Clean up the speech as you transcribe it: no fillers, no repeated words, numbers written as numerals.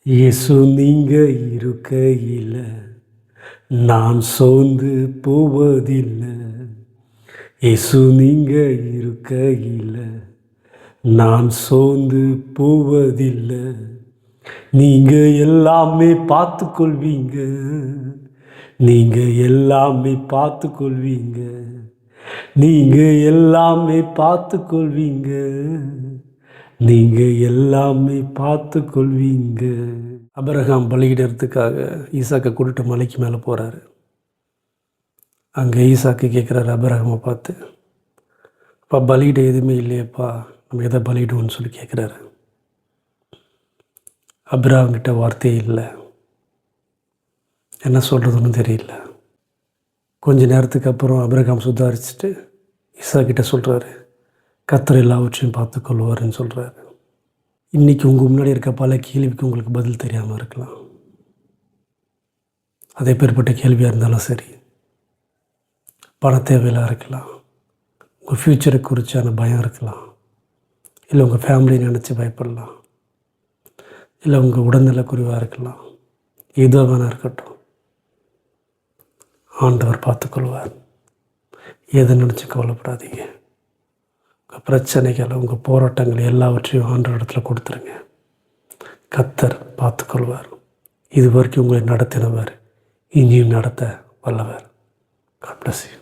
இயேசு நீங்க இருக்கையில் நான் சோர்ந்து போவதில்லை. இயேசு நீங்க இருக்கையில் நான் சோர்ந்து போவதில்லை. நீங்க எல்லாமே பார்த்து கொள்வீங்க. நீங்க எல்லாமே பார்த்து கொள்வீங்க. நீங்க எல்லாமே பார்த்து கொள்வீங்க. நீங்க எல்லாமே பார்த்து கொள்வீங்க. ஆபிரகாம் பலியிடறதுக்காக ஈசாக்கை கூட்டிட்டு மலைக்கு மேலே போகிறாரு. அங்கே ஈசாக்கு கேட்குறாரு ஆபிரகாமை பார்த்து, அப்பா பலியிட எதுவுமே இல்லையப்பா, நம்ம எதை பலியிடுவோன்னு சொல்லி கேட்குறாரு. ஆபிரகாம்கிட்ட வார்த்தையே இல்லை, என்ன சொல்கிறதுன்னு தெரியல. கொஞ்ச நேரத்துக்கு அப்புறம் ஆபிரகாம் சுதாரிச்சுட்டு ஈசாக்கிட்ட சொல்கிறாரு, கர்த்தர் எல்லாவற்றையும் பார்த்துக்கொள்வார்னு சொல்கிறாரு. இன்றைக்கி உங்கள் முன்னாடி இருக்க பல கேள்விக்கு உங்களுக்கு பதில் தெரியாமல் இருக்கலாம். அதே பேர்பட்ட கேள்வியாக இருந்தாலும் சரி, பண தேவையிலாக இருக்கலாம், உங்கள் ஃப்யூச்சரை குறித்தான பயம் இருக்கலாம், இல்லை உங்கள் ஃபேமிலியை நினச்சி பயப்படலாம், இல்லை உங்கள் உடல்நல குறைவாக இருக்கலாம். எதுவாக வேணா இருக்கட்டும், ஆண்டவர் பார்த்துக்கொள்வார். எதை நினச்சி கவலைப்படாதீங்க. உங்கள் பிரச்சனைகள், உங்கள் போராட்டங்கள் எல்லாவற்றையும் ஆண்டவர் இடத்துல கொடுத்துருங்க. கர்த்தர் பார்த்துக்கொள்வார். இது வரைக்கும் உங்களை நடத்தினவர், இனியும் நடத்த வல்லவர். God bless you.